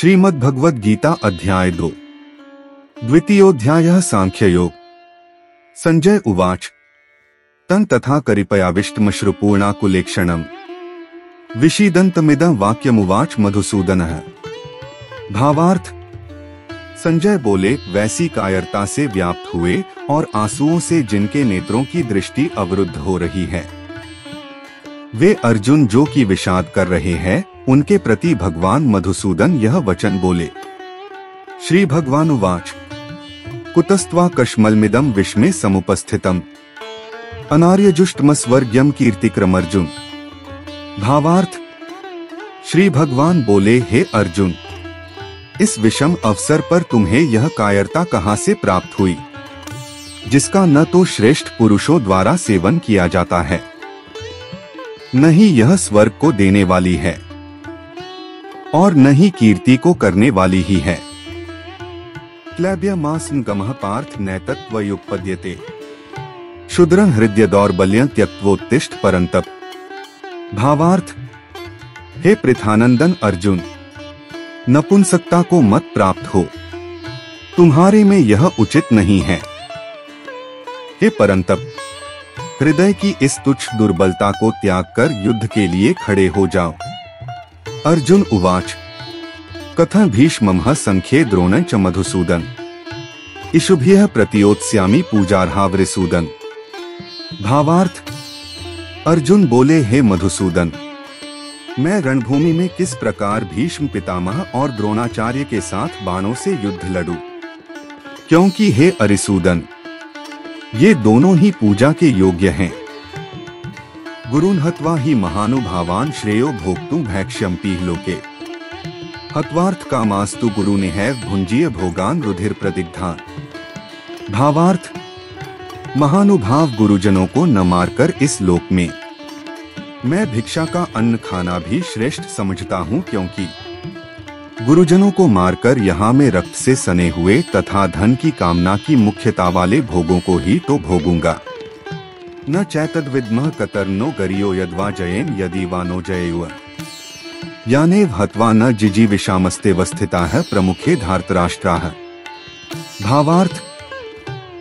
श्रीमद्भगवद गीता अध्याय 2 द्वितीयोऽध्यायः सांख्ययोग। संजय उवाच तं तथा करिपयाविष्टमश्रुपूर्णाकुलेक्षणम् विषीदन्तमिदं वाक्यमुवाच मधुसूदनः। भावार्थ। संजय बोले, वैसी कायरता से व्याप्त हुए और आंसुओं से जिनके नेत्रों की दृष्टि अवरुद्ध हो रही है, वे अर्जुन जो कि विषाद कर रहे हैं, उनके प्रति भगवान मधुसूदन यह वचन बोले। श्री भगवान उवाच कुतस्त्वा कश्मलमिदं विष्मे समुपस्थितम् अनार्यजुष्टमस्वर्ग्यं कीर्तिक्रमर्जुन। भावार्थ। श्री भगवान बोले, हे अर्जुन, इस विषम अवसर पर तुम्हें यह कायरता कहां से प्राप्त हुई, जिसका न तो श्रेष्ठ पुरुषों द्वारा सेवन किया जाता है, न ही यह स्वर्ग को देने वाली है और न ही कीर्ति को करने वाली ही है। क्लैब्यमासनगमः पार्थ नैतत्त्वयुपपद्यते क्षुद्रं हृदय दौर्बल्यं त्यक्त्वोत्तिष्ठ परन्तप। भावार्थ। हे पृथानंदन अर्जुन, नपुंसकता को मत प्राप्त हो, तुम्हारे में यह उचित नहीं है। हे परंतप, हृदय की इस तुच्छ दुर्बलता को त्याग कर युद्ध के लिए खड़े हो जाओ। अर्जुन उवाच कथं भीष्मं संख्ये द्रोणं च मधुसूदन इषुभ्यः प्रतियोत्स्यामि पूजार्हावृसूदन। भावार्थ। अर्जुन बोले, हे मधुसूदन, मैं रणभूमि में किस प्रकार भीष्म पितामह और द्रोणाचार्य के साथ बाणों से युद्ध लड़ूं, क्योंकि हे अरिसूदन, ये दोनों ही पूजा के योग्य हैं। गुरुन् हत्वा ही महानुभावान् श्रेयो भोक्तुं भैक्ष्यम्पि लोके हत्वार्थ कामास्तु गुरुनेहैव भुञ्जीय भोगान् रुधिर प्रदिग्धान्। भावार्थ। महानुभाव गुरुजनों को न मारकर इस लोक में मैं भिक्षा का अन्न खाना भी श्रेष्ठ समझता हूँ, क्योंकि गुरुजनों को मारकर यहाँ में रक्त से सने हुए तथा धन की कामना की मुख्यता वाले भोगों को ही तो भोगूंगा। न चैतद्विद्मः कतर्नो गरियो यद्वा जयेम यदि वा नो जयेयुः यानेव हत्वा न जिजीविषामस्तेवस्थिताः प्रमुखे धार्तराष्ट्राः। भावार्थ।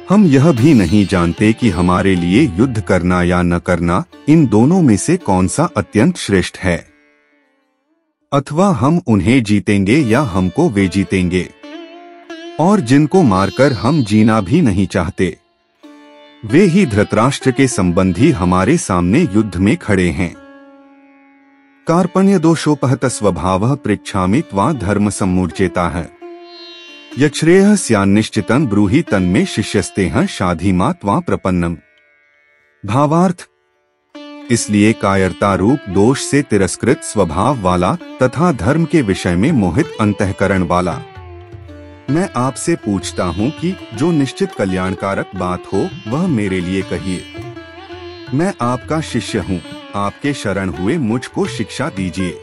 हम यह भी नहीं जानते कि हमारे लिए युद्ध करना या न करना, इन दोनों में से कौन सा अत्यंत श्रेष्ठ है, अथवा हम उन्हें जीतेंगे या हमको वे जीतेंगे, और जिनको मारकर हम जीना भी नहीं चाहते, वे ही धृतराष्ट्र के संबंधी हमारे सामने युद्ध में खड़े हैं। कार्पण्य दोषोपहत स्वभावः पृच्छामि त्वा धर्म सम्मूर्जेताः यच्छ्रेयः स्यान्निश्चितं ब्रूहि तन्मे शिष्यस्तेह शाधि मा त्वा प्रपन्नम। भावार्थ। इसलिए कायरता रूप दोष से तिरस्कृत स्वभाव वाला तथा धर्म के विषय में मोहित अंतःकरण वाला मैं आपसे पूछता हूँ कि जो निश्चित कल्याणकारक बात हो वह मेरे लिए कहिए। मैं आपका शिष्य हूँ, आपके शरण हुए मुझको शिक्षा दीजिए।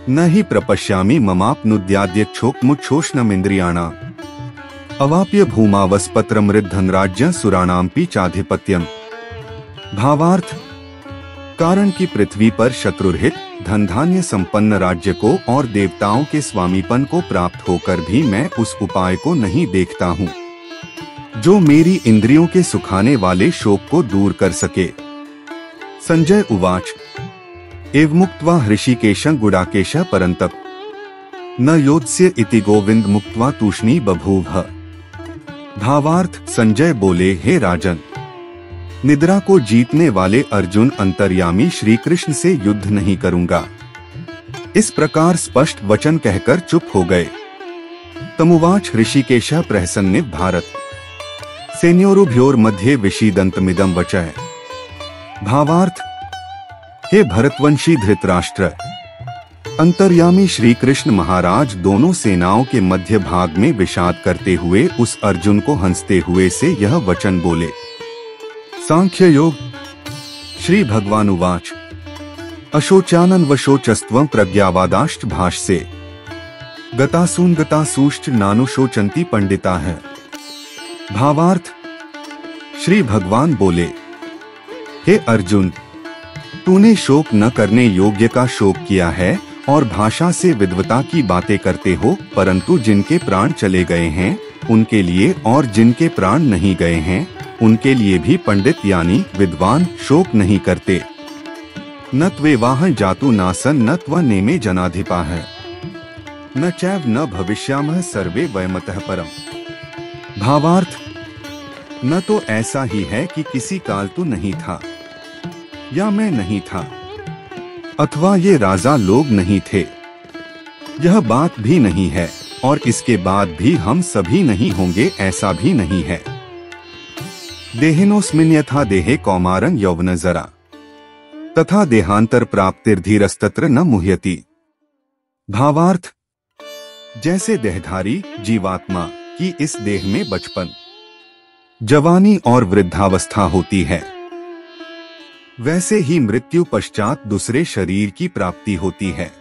न ही प्रपश्यामि ममाप्नुद्याद्यक्षोक्मुच्छोषणमिन्द्रियाणाम् अवाप्य भूमावस्पत्रमृद्धनराज्य सुराणामपि चाधिपत्यम्। भावार्थ। कारण कि पृथ्वी पर शत्रुरहित धन धान्य संपन्न राज्य को और देवताओं के स्वामीपन को प्राप्त होकर भी मैं उस उपाय को नहीं देखता हूँ जो मेरी इंद्रियों के सुखाने वाले शोक को दूर कर सके। संजय उवाच एवमुक्त्वा हृषिकेशं गुडाकेशः परन्तप न योत्स्य इति गोविंद मुक्त्वा तूष्णी बभूव। भावार्थ। संजय बोले, हे राजन, निद्रा को जीतने वाले अर्जुन अंतर्यामी श्री कृष्ण से युद्ध नहीं करूंगा, इस प्रकार स्पष्ट वचन कहकर चुप हो गए। तमुवाच ऋषिकेशः प्रहसन्निव भारत सेन्योरुभयोर्मध्ये विषीदन्तमिदं वचः। भावार्थ। हे भरतवंशी धृतराष्ट्र, अंतर्यामी श्री कृष्ण महाराज दोनों सेनाओं के मध्य भाग में विषाद करते हुए उस अर्जुन को हंसते हुए से यह वचन बोले। सांख्य योग। श्री भगवान उवाच अशोचानन वशोचस्त्वं प्रज्ञावादाश्च भाष्ये गतासून गतासूश्च नानुशोचन्ति पंडिताः। भावार्थ। श्री भगवान बोले, हे अर्जुन, तूने शोक न करने योग्य का शोक किया है और भाषा से विद्वता की बातें करते हो, परंतु जिनके प्राण चले गए हैं उनके लिए और जिनके प्राण नहीं गए हैं उनके लिए भी पंडित यानी विद्वान शोक नहीं करते। न त्वेवाह जातु नासन न त्व नेमे जनाधिपा है न चैव न भविष्यामः सर्वे वयमतः परम। भावार्थ, न तो ऐसा ही है कि किसी काल तू नहीं था या मैं नहीं था अथवा ये राजा लोग नहीं थे, यह बात भी नहीं है, और इसके बाद भी हम सभी नहीं होंगे ऐसा भी नहीं है। देहिनोस्मिन् यथा देहे कौमारं यौवन जरा तथा देहांतर प्राप्तिर्धीरस्तत्र न मुह्यति। भावार्थ, जैसे देहधारी जीवात्मा की इस देह में बचपन, जवानी और वृद्धावस्था होती है, वैसे ही मृत्यु पश्चात दूसरे शरीर की प्राप्ति होती है।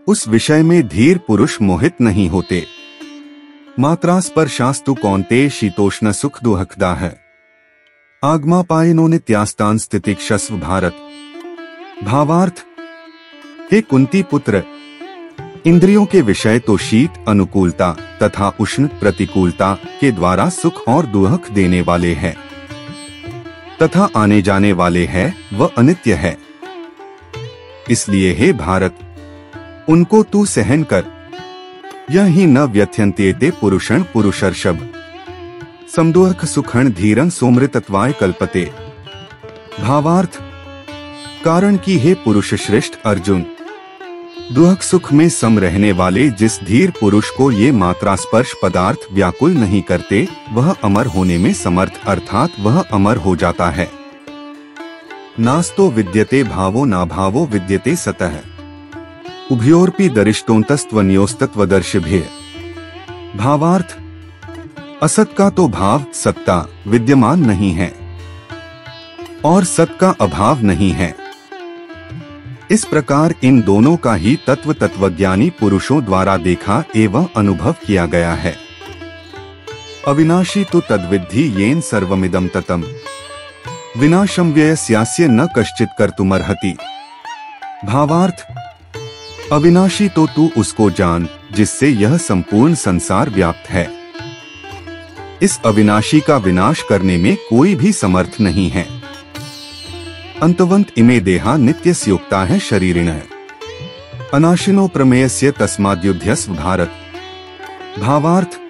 उस विषय में धीर पुरुष मोहित नहीं होते। मात्रा स्पर्शास्तु कौन्तेय शीतोष्ण सुख दुहखदा है आगमापायनो नित्यास्तान स्थितिक्षस्व भारत। भावार्थ, हे कुंती पुत्र, इंद्रियों के विषय तो शीत अनुकूलता तथा उष्ण प्रतिकूलता के द्वारा सुख और दुख देने वाले हैं तथा आने जाने वाले हैं, वह अनित्य है। इसलिए हे भारत, उनको तू सहन कर। यह ही न व्यथ्यन्त्येते पुरुषं पुरुषर्षभ समदुःख सुखं धीरं सोमृतत्वाय कल्पते। भावार्थ, कारण कि हे पुरुष श्रेष्ठ अर्जुन, दुख सुख में सम रहने वाले जिस धीर पुरुष को ये मात्रा स्पर्श पदार्थ व्याकुल नहीं करते, वह अमर होने में समर्थ अर्थात वह अमर हो जाता है। नास्तो विद्यते भावो ना भावो विद्यते सतः उभयोरपि दरिष्टोन्तस्त्वन्योस्तत्वदर्शिभिः। भावार्थ, असत का तो भाव सत्ता विद्यमान नहीं है और सत का अभाव नहीं है। इस प्रकार इन दोनों का ही तत्व तत्वज्ञानी पुरुषों द्वारा देखा एवं अनुभव किया गया है। अविनाशी तो तद्विद्धि येन सर्वमिदं ततम् विनाशं व्ययस्यास्य न कश्चित् कर्तुमर्हति। भावार्थ, अविनाशी तो तू उसको जान जिससे यह संपूर्ण संसार व्याप्त है। इस अविनाशी का विनाश करने में कोई भी समर्थ नहीं है। अंतवंत इमे देहा नित्यस्योक्ता है शरीरिणः अनाशिनो प्रमेयस्य तस्माद्युध्यस्व भारत। भावार्थ,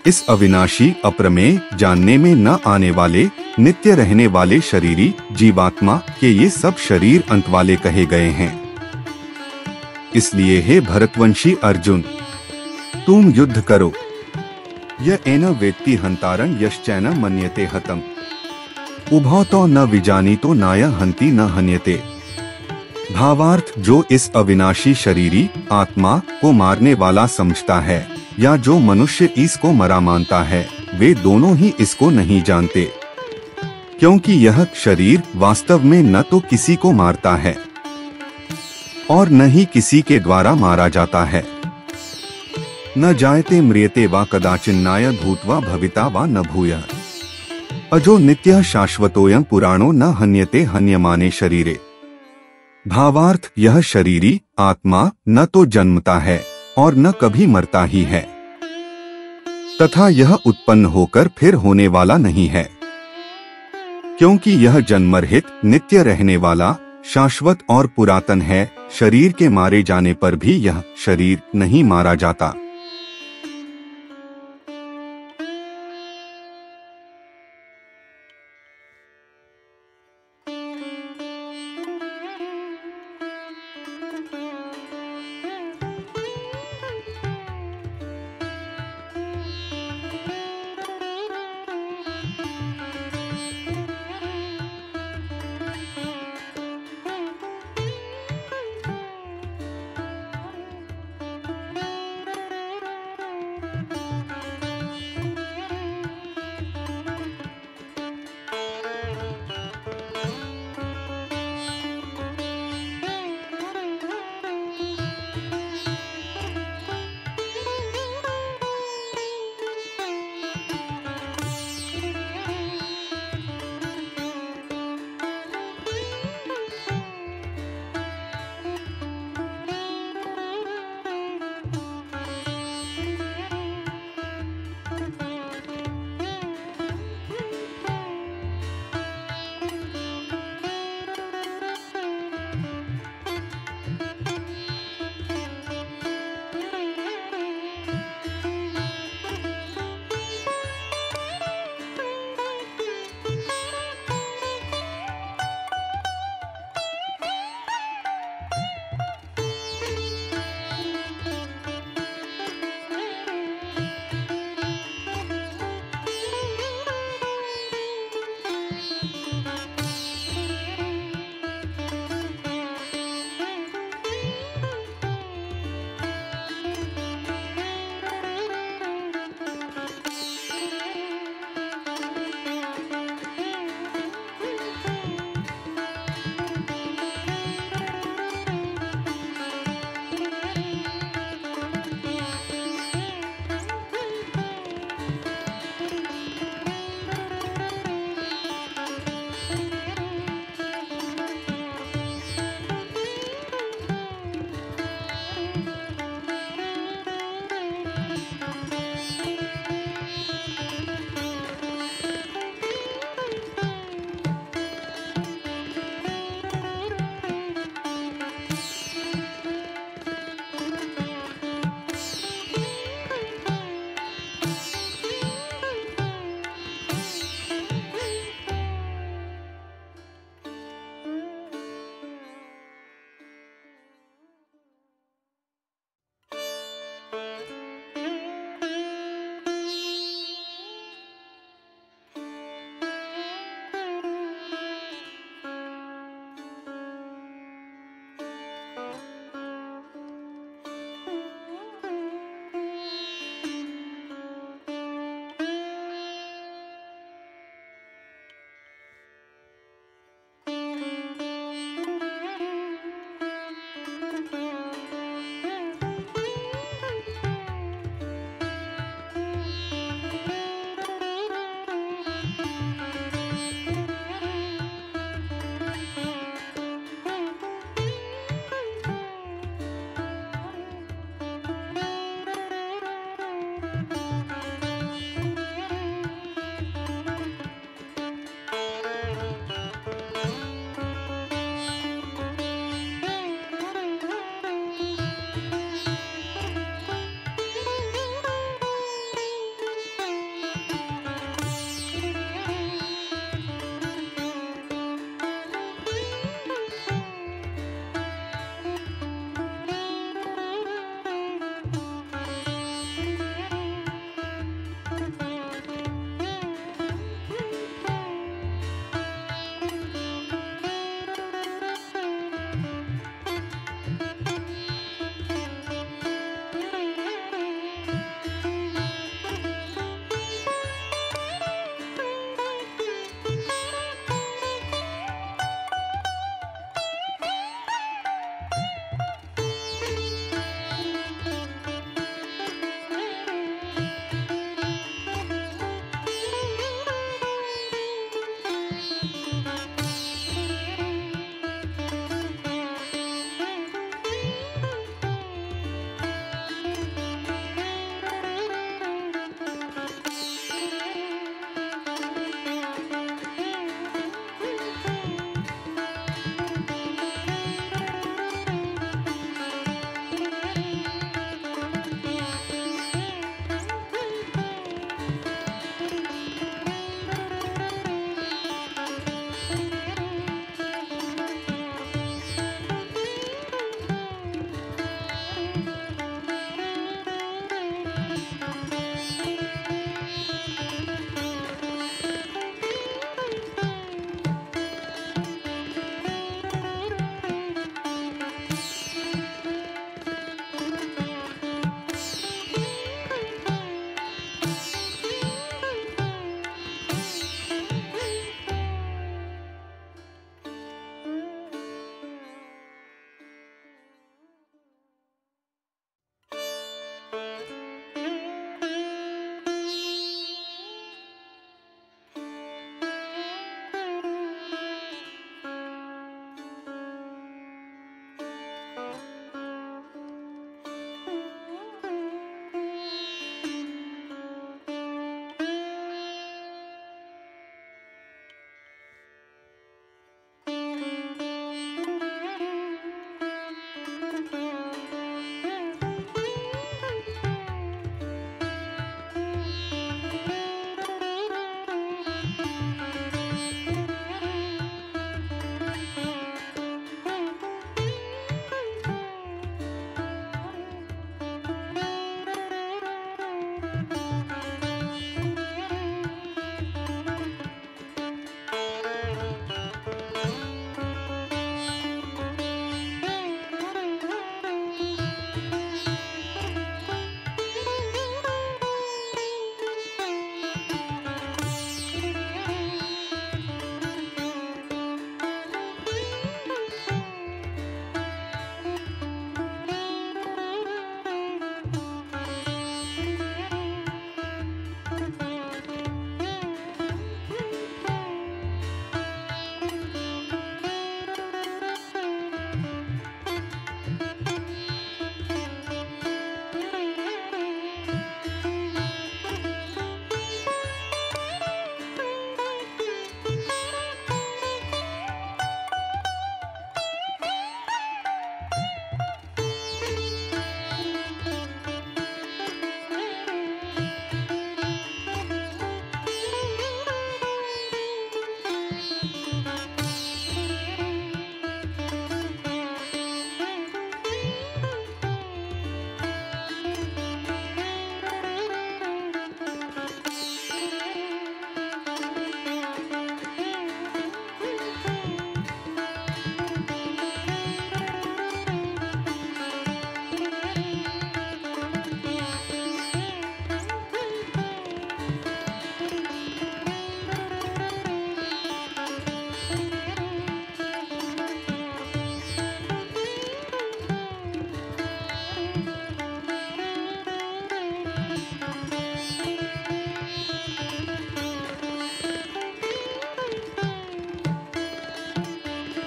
इस अविनाशी अप्रमेय जानने में न आने वाले नित्य रहने वाले शरीरी जीवात्मा के ये सब शरीर अंत वाले कहे गए हैं। इसलिए हे भरतवंशी अर्जुन, तुम युद्ध करो। य एन वेत्ति हंतारं यश्चैन मन्यते हतम् उभौ तो न विजानीतो नाय हंति न हन्यते। भावार्थ, जो इस अविनाशी शरीरी आत्मा को मारने वाला समझता है या जो मनुष्य इसको मरा मानता है, वे दोनों ही इसको नहीं जानते, क्योंकि यह शरीर वास्तव में न तो किसी को मारता है और न ही किसी के द्वारा मारा जाता है। न जायते म्रियते वा कदाचिन्नाय भूत्वा भविता वा न भूयः अजो नित्यः शाश्वतोऽयं पुराणो न हन्यते हन्यमाने शरीरे। भावार्थ, यह शरीरी आत्मा न तो जन्मता है और न कभी मरता ही है तथा यह उत्पन्न होकर फिर होने वाला नहीं है, क्योंकि यह जन्मरहित नित्य रहने वाला शाश्वत और पुरातन है। शरीर के मारे जाने पर भी यह शरीर नहीं मारा जाता।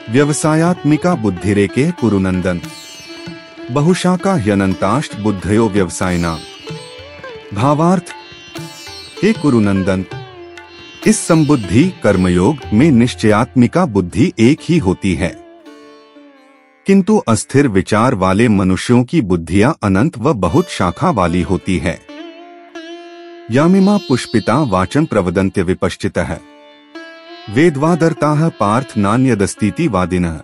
व्यवसायात्मिका बुद्धिरेके कुरुनंदन बहुशाखा ह्यनंताष्ट बुद्धयो व्यवसायिना। भावार्थ, हे कुरुनंदन, इस संबुद्धि कर्मयोग में निश्चयात्मिका बुद्धि एक ही होती है, किंतु अस्थिर विचार वाले मनुष्यों की बुद्धियां अनंत व बहुत शाखा वाली होती है। यामिमा पुष्पिता वाचन प्रवदन्त्य विपश्चितः वेदवादर्ताः पार्थ नान्यदस्तीति वादिनः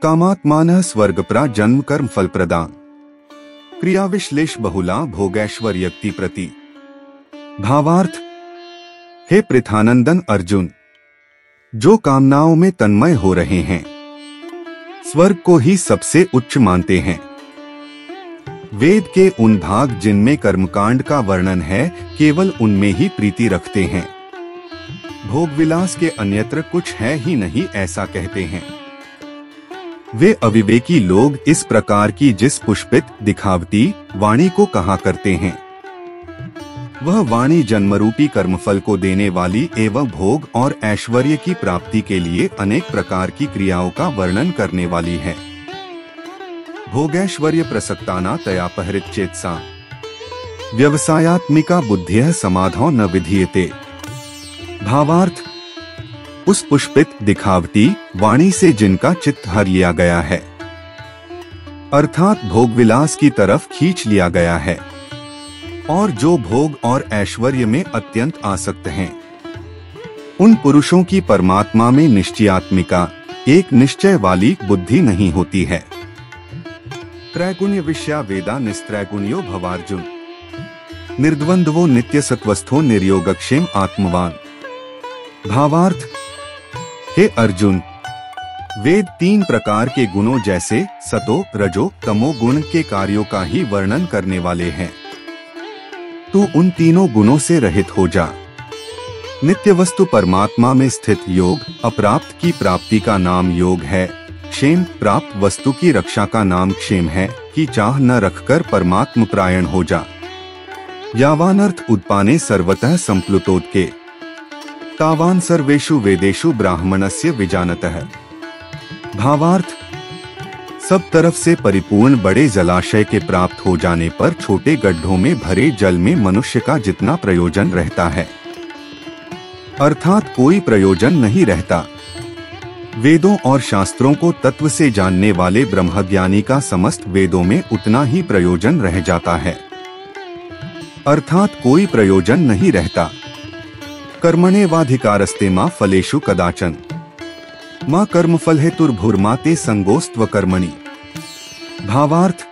कामात्मानः स्वर्गप्रा जन्म कर्म फलप्रदान क्रियाविश्लेष बहुला भोगैश्वर्यक्ति प्रति। भावार्थ, हे पृथानंदन अर्जुन, जो कामनाओं में तन्मय हो रहे हैं, स्वर्ग को ही सबसे उच्च मानते हैं। वेद के उन भाग जिनमें कर्मकांड का वर्णन है, केवल उनमें ही प्रीति रखते हैं। भोग विलास के अन्यत्र कुछ है ही नहीं, ऐसा कहते हैं। वे अविवेकी लोग इस प्रकार की जिस पुष्पित दिखावटी वाणी को कहा करते हैं, वह वाणी जन्मरूपी कर्मफल को देने वाली एवं भोग और ऐश्वर्य की प्राप्ति के लिए अनेक प्रकार की क्रियाओं का वर्णन करने वाली है। भोगैश्वर्य प्रसक्ताना तयापहृत चेतसा व्यवसायात्मिका बुद्धिः समाधौ न विधीयते। भावार्थ, उस पुष्पित दिखावटी वाणी से जिनका चित्त हर लिया गया है, अर्थात भोग विलास की तरफ खींच लिया गया है, और जो भोग और ऐश्वर्य में अत्यंत आसक्त हैं, उन पुरुषों की परमात्मा में निश्चयात्मिका एक निश्चय वाली बुद्धि नहीं होती है। त्रैगुण्य विषया वेदा निस्त्रैगुण्यो भवार्जुन निर्द्वंद्वो नित्य सत्वस्थो निर्योगक्षेम आत्मवान। भावार्थ, हे अर्जुन, वेद तीन प्रकार के गुणों जैसे सतो रजो तमो गुण के कार्यों का ही वर्णन करने वाले हैं। तू उन तीनों गुणों से रहित हो जा। नित्य वस्तु परमात्मा में स्थित योग अप्राप्त की प्राप्ति का नाम योग है। क्षेम प्राप्त वस्तु की रक्षा का नाम क्षेम है कि चाह न रखकर परमात्म प्रायण हो जा। यावानर्थ उत्पाने सर्वतः संप्लुतोदके तावान सर्वेषु वेदेषु ब्राह्मणस्य विजानतः। भावार्थ, सब तरफ से परिपूर्ण बड़े जलाशय के प्राप्त हो जाने पर छोटे गड्ढों में भरे जल में मनुष्य का जितना प्रयोजन रहता है, अर्थात कोई प्रयोजन नहीं रहता। वेदों और शास्त्रों को तत्व से जानने वाले ब्रह्मज्ञानी का समस्त वेदों में उतना ही प्रयोजन रह जाता है, अर्थात कोई प्रयोजन नहीं रहता। कर्मण्येवाधिकारस्ते मा फलेषु कदाचन मां कर्मफल हेतुर्भुर्मा ते संगोस्त्व कर्मणि। भावार्थ,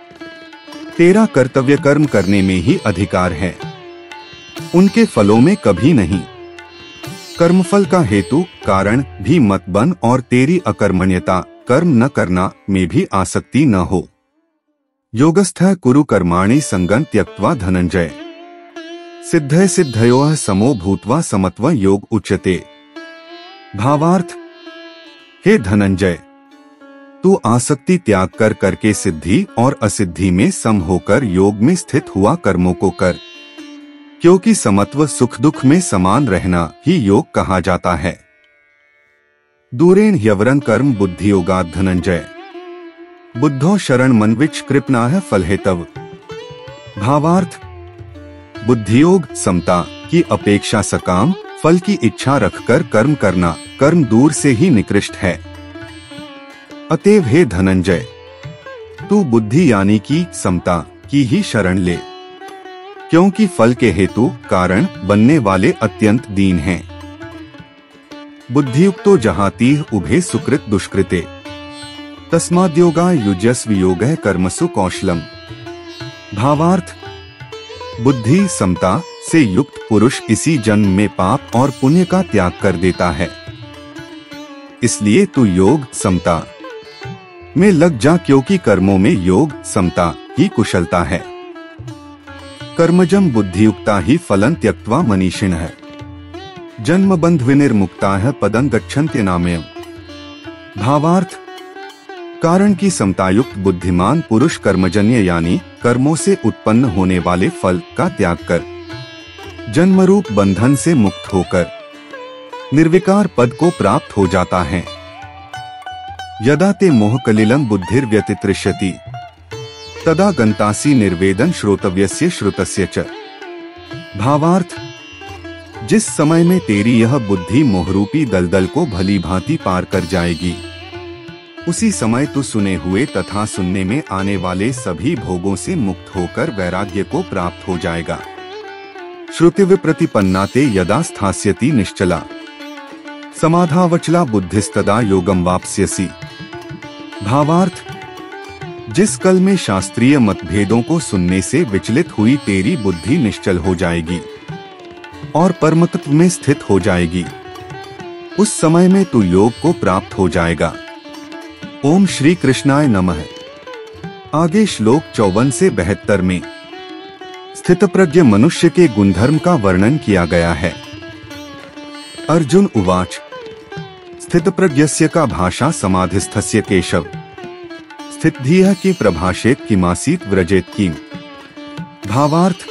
तेरा कर्तव्य कर्म करने में ही अधिकार है, उनके फलों में कभी नहीं। कर्मफल का हेतु कारण भी मत बन और तेरी अकर्मण्यता कर्म न करना में भी आसक्ति न हो। योगस्थः कुरु कर्माणि संगं त्यक्त्वा धनंजय सिद्धः सिद्धयोः समो भूत्वा समत्व योग उच्यते। भावार्थ, हे धनंजय, तू आसक्ति त्याग कर करके सिद्धि और असिद्धि में सम होकर योग में स्थित हुआ कर्मों को कर, क्योंकि समत्व सुख दुख में समान रहना ही योग कहा जाता है। दूरेण ह्यवरन् कर्म बुद्धि योगात् धनंजय बुद्धो शरण मनविच कृपणाः फलहेतव। भावार्थ, बुद्धियोग समता की अपेक्षा सकाम फल की इच्छा रखकर कर्म करना कर्म दूर से ही निकृष्ट है। अतएव हे धनंजय, तू बुद्धि यानी कि समता की ही शरण ले, क्योंकि फल के हेतु कारण बनने वाले अत्यंत दीन हैं। बुद्धियुक्तो जहातीह उभे सुकृत दुष्कृते तस्माद्योगा युज्यस्व योगः कर्मसु कौशलम। भावार्थ, बुद्धि समता से युक्त पुरुष इसी जन्म में पाप और पुण्य का त्याग कर देता है। इसलिए तू योग समता में लग जा, क्योंकि कर्मों में योग समता ही कुशलता है। कर्मजम बुद्धियुक्ता ही फलं त्यक्त्वा मनीषिणः जन्म बंध विनिर्मुक्ताः पदं गच्छन्ति नामयम्। भावार्थ, कारण की समतायुक्त बुद्धिमान पुरुष कर्मजन्य यानी कर्मों से उत्पन्न होने वाले फल का त्याग कर जन्मरूप बंधन से मुक्त होकर निर्विकार पद को प्राप्त हो जाता है। यदा ते मोहकलिलं बुद्धिर्व्यतितृष्यति तदा गंतासि निर्वेदन श्रोतव्यस्य श्रुतस्य च। भावार्थ, जिस समय में तेरी यह बुद्धि मोहरूपी दलदल को भली भांति पार कर जाएगी, उसी समय तू सुने हुए तथा सुनने में आने वाले सभी भोगों से मुक्त होकर वैराग्य को प्राप्त हो जाएगा। श्रुतिविप्रतिपन्ना ते यदा स्थास्यति निश्चला समाधावचला बुद्धिस्तदा योगम वाप्स्यसि। भावार्थ, जिस कल में शास्त्रीय मतभेदों को सुनने से विचलित हुई तेरी बुद्धि निश्चल हो जाएगी और परमतत्व में स्थित हो जाएगी, उस समय में तू योग को प्राप्त हो जाएगा। ओम श्री कृष्णाय नमः। आगे श्लोक 54 से 72 में स्थितप्रज्ञ मनुष्य के गुणधर्म का वर्णन किया गया है। अर्जुन उवाच स्थितप्रज्ञस्य का भाषा समाधिस्थस्य केशव स्थितधियः की प्रभाषेत किमासीत व्रजेत किम। भावार्थ,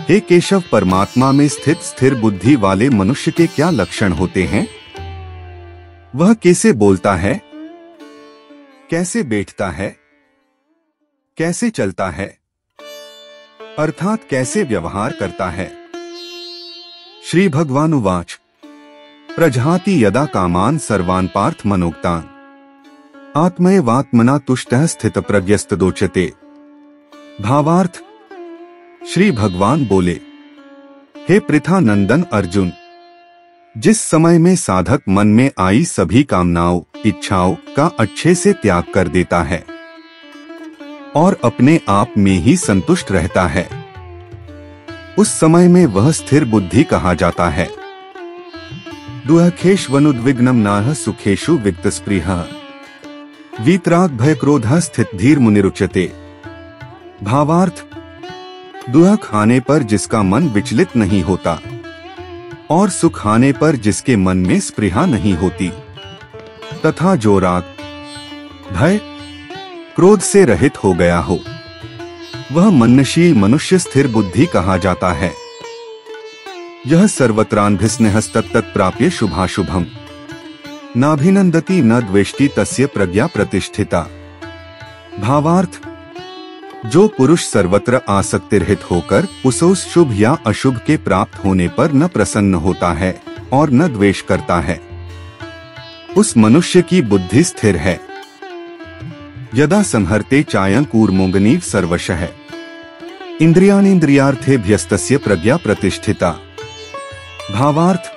हे केशव, परमात्मा में स्थित स्थिर बुद्धि वाले मनुष्य के क्या लक्षण होते हैं? वह कैसे बोलता है, कैसे बैठता है, कैसे चलता है, अर्थात कैसे व्यवहार करता है। श्री भगवानुवाच प्रजहाति यदा कामान सर्वान् पार्थ मनोक्तान् आत्मैवात्मना तुष्टः स्थितप्रज्ञस्तदोच्यते। भावार्थ, श्री भगवान बोले, हे पृथा नंदन अर्जुन, जिस समय में साधक मन में आई सभी कामनाओं इच्छाओं का अच्छे से त्याग कर देता है और अपने आप में ही संतुष्ट रहता है, उस समय में वह स्थिर बुद्धि कहा जाता है। दुःखेष्वनुद्विग्नं नाह सुखेषु विक्तस्पृहः वीतराग भय क्रोधः स्थितधीर मुनिरुच्यते। भावार्थ, दुख आने पर जिसका मन विचलित नहीं होता और सुख आने पर जिसके मन में स्पृहा नहीं होती तथा जो राग भय क्रोध से रहित हो गया हो, वह मननशील मनुष्य स्थिर बुद्धि कहा जाता है। यह सर्वत्रान्भिस्नेहस्तत्तत् प्राप्य शुभाशुभम नाभिनंदति न द्वेष्टि तस्य प्रज्ञा प्रतिष्ठिता। भावार्थ, जो पुरुष सर्वत्र आसक्तिरहित होकर उस शुभ या अशुभ के प्राप्त होने पर न प्रसन्न होता है और न द्वेष करता है, उस मनुष्य की बुद्धि स्थिर है। यदा संहरते चायं कूर्मोंगनीव सर्वशः इंद्रियाणीन्द्रियार्थेभ्यस्तस्य प्रज्ञा प्रतिष्ठिता। भावार्थ,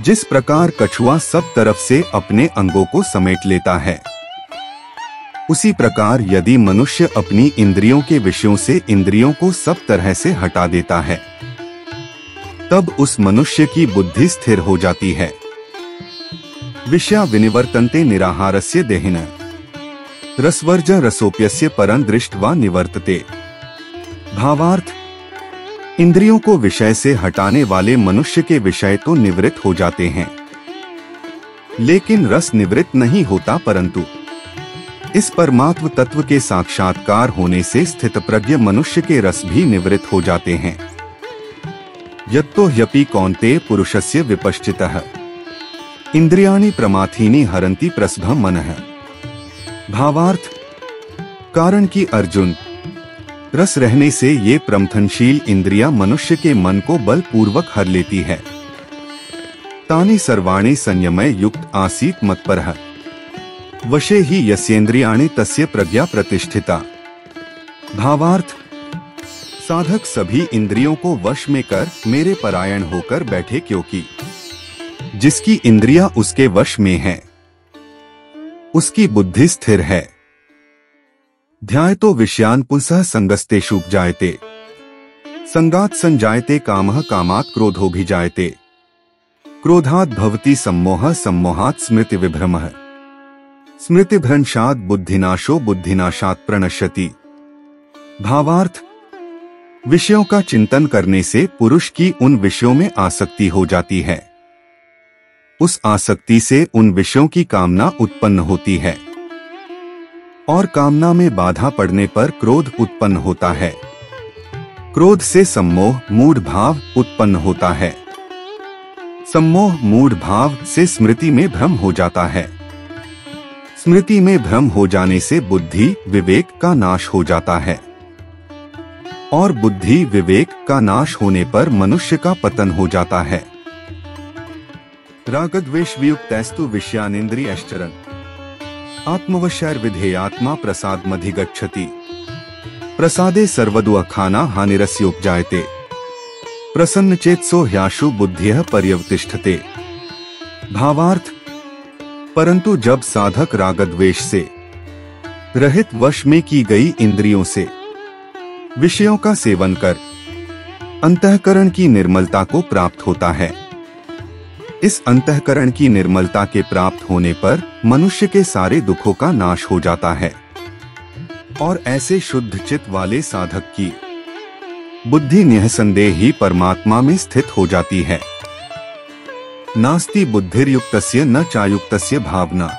जिस प्रकार कछुआ सब तरफ से अपने अंगों को समेट लेता है, उसी प्रकार यदि मनुष्य अपनी इंद्रियों के विषयों से इंद्रियों को सब तरह से हटा देता है, तब उस मनुष्य की बुद्धि स्थिर हो जाती है। विषया विनिवर्तन्ते निराहारस्य देहिनः रसवर्ज रसोप्यस्य परं दृष्ट्वा निवर्तते। भावार्थ, इंद्रियों को विषय से हटाने वाले मनुष्य के विषय तो निवृत्त हो जाते हैं, लेकिन रस निवृत्त नहीं होता, परंतु इस परमात्म तत्व के साक्षात्कार होने से स्थितप्रज्ञ मनुष्य के रस भी निवृत्त हो जाते हैं। यत्तो ह्यपि कौन्तेय पुरुषस्य विपश्चितः इंद्रियाणि प्रमाथीनि हरन्ति प्रसभं मनः। भावार्थ, कारण कि अर्जुन, रस रहने से ये प्रमथनशील इंद्रियां मनुष्य के मन को बलपूर्वक हर लेती है। तानि सर्वाणि संयमय युक्त आसीत मत्परः वशे ही यस्येन्द्रियाणि तस्य प्रज्ञा प्रतिष्ठिता। भावार्थ, साधक सभी इंद्रियों को वश में कर मेरे परायण होकर बैठे, क्योंकि जिसकी इंद्रियां उसके वश में है, उसकी बुद्धि स्थिर है। ध्यायतो विषयान् पुंसः संगस्तेषु जायते संगात् संजायते कामः कामात् क्रोधोऽभिजायते क्रोधात् भवति सम्मोहः सम्मोहात् स्मृति विभ्रमः स्मृतिभ्रंशात् बुद्धिनाशो बुद्धिनाशात् प्रणश्यति। भावार्थ, विषयों का चिंतन करने से पुरुष की उन विषयों में आसक्ति हो जाती है। उस आसक्ति से उन विषयों की कामना उत्पन्न होती है और कामना में बाधा पड़ने पर क्रोध उत्पन्न होता है। क्रोध से सम्मोह मूढ़ भाव उत्पन्न होता है। सम्मोह मूढ़ भाव से स्मृति में भ्रम हो जाता है। स्मृति में भ्रम हो जाने से बुद्धि विवेक का नाश हो जाता है और बुद्धि विवेक का नाश होने पर मनुष्य का पतन हो जाता है। रागद्वेष वियुक्तैस्तु विषयानिन्द्रियश्चरन् आत्मवशैर्विधेयात्मा प्रसादमधिगच्छति प्रसादे सर्वदु अखाना हानिरस्योपजायते प्रसन्नचेतसो ह्याशु बुद्धिः पर्यवतिष्ठते। भावार्थ, परंतु जब साधक रागद्वेष से रहित वश में की गई इंद्रियों से विषयों का सेवन कर अंतःकरण की निर्मलता को प्राप्त होता है, इस अंतःकरण की निर्मलता के प्राप्त होने पर मनुष्य के सारे दुखों का नाश हो जाता है और ऐसे शुद्ध चित्त वाले साधक की बुद्धि निःसंदेह ही परमात्मा में स्थित हो जाती है। नास्ति बुद्धिर्युक्तस्य न चायुक्तस्य भावना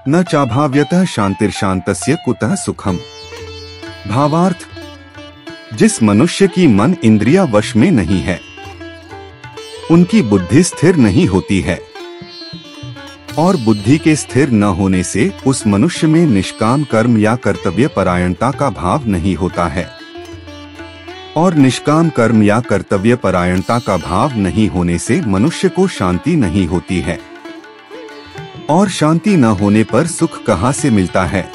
न चाभाव्यतः शांतिर्शांतस्य कुतः सुखम। भावार्थ, जिस मनुष्य की मन इंद्रिया वश में नहीं है उनकी बुद्धि स्थिर नहीं होती है और बुद्धि के स्थिर न होने से उस मनुष्य में निष्काम कर्म या कर्तव्य परायणता का भाव नहीं होता है और निष्काम कर्म या कर्तव्य परायणता का भाव नहीं होने से मनुष्य को शांति नहीं होती है और शांति न होने पर सुख कहाँ से मिलता है।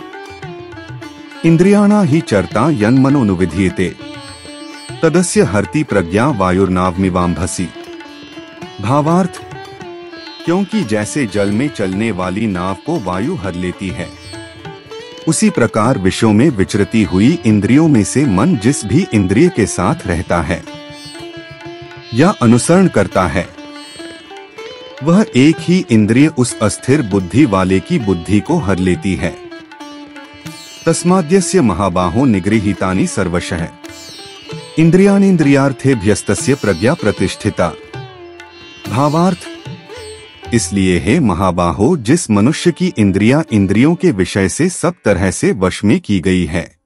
इंद्रियाणा ही चरता यन्मनोनुविधीयते तदस्य हरति प्रज्ञा वायुर्नावमिवाम्भसि। भावार्थ, क्योंकि जैसे जल में चलने वाली नाव को वायु हर लेती है उसी प्रकार विषयों में विचरती हुई इंद्रियों में से मन जिस भी इंद्रिय के साथ रहता है या अनुसरण करता है वह एक ही इंद्रिय उस अस्थिर बुद्धि वाले की बुद्धि को हर लेती है। तस्माद्यस्य महाबाहो निगृहीतानि सर्वशः इंद्रियाणीन्द्रियार्थेभ्यस्तस्य प्रज्ञा प्रतिष्ठिता। भावार्थ, इसलिए हे महाबाहो, जिस मनुष्य की इंद्रियां इंद्रियों के विषय से सब तरह से वश में की गई है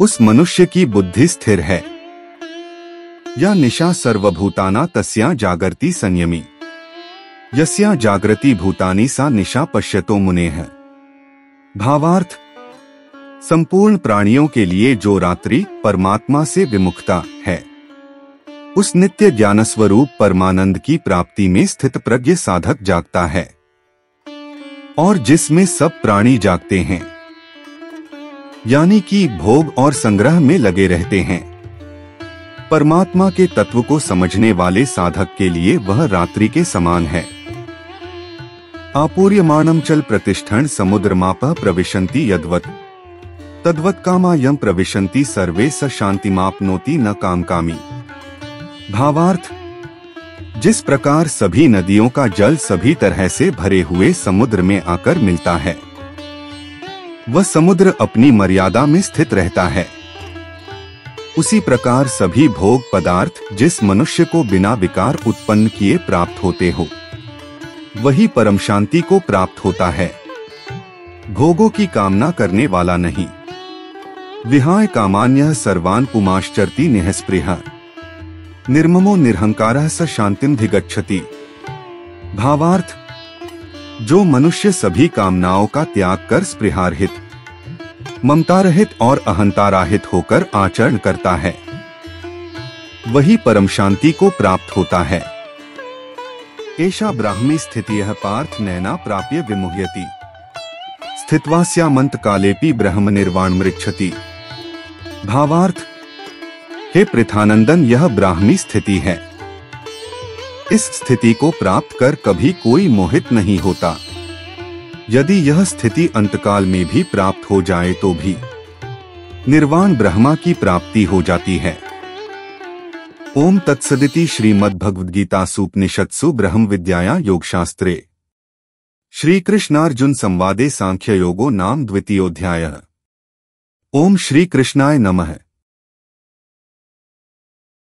उस मनुष्य की बुद्धि स्थिर है। या निशा सर्वभूताना तस्या जागर्ति संयमी यस्या जागृति भूतानि सा निशा पश्यतो मुनेः। भावार्थ, संपूर्ण प्राणियों के लिए जो रात्रि परमात्मा से विमुखता है उस नित्य ज्ञान स्वरूप परमानंद की प्राप्ति में स्थित प्रज्ञ साधक जागता है और जिसमें सब प्राणी जागते हैं यानी कि भोग और संग्रह में लगे रहते हैं। परमात्मा के तत्व को समझने वाले साधक के लिए वह रात्रि के समान है। आपूर्यमाणं चल प्रतिष्ठन् समुद्रमापः प्रविशन्ति यद्वत् तद्वत् कामा यं प्रविशन्ति सर्वे स शान्तिमाप्नोति न कामकामी। भावार्थ, जिस प्रकार सभी नदियों का जल सभी तरह से भरे हुए समुद्र में आकर मिलता है वह समुद्र अपनी मर्यादा में स्थित रहता है, उसी प्रकार सभी भोग पदार्थ जिस मनुष्य को बिना विकार उत्पन्न किए प्राप्त होते हो वही परम शांति को प्राप्त होता है। भोगों की कामना करने वाला नहीं। विहाय कामान्यः सर्वान् पुमाश्चरति निःस्पृहः निर्ममो निरहंकारः स शान्तिमधिगच्छति। भावार्थ, जो मनुष्य सभी कामनाओं का त्याग कर स्पृहारहित ममतारहित और अहंतारहित होकर आचरण करता है वही परम शांति को प्राप्त होता है। एषा ब्राह्मी स्थितियः पार्थ नैना प्राप्य विमुह्यति स्थित्वास्यामन्त कालेपि ब्रह्म निर्वाण मृच्छति। भावार्थ, हे पृथानंदन, यह ब्राह्मी स्थिति है। इस स्थिति को प्राप्त कर कभी कोई मोहित नहीं होता। यदि यह स्थिति अंतकाल में भी प्राप्त हो जाए तो भी निर्वाण ब्रह्मा की प्राप्ति हो जाती है। ओम तत्सदिति श्रीमद्भगवद्गीतासूपनिषत्सु ब्रह्म विद्यायां योगशास्त्रे श्री कृष्णार्जुन संवादे सांख्य योगो नाम द्वितीयोऽध्यायः। ओम श्री कृष्णाय नमः।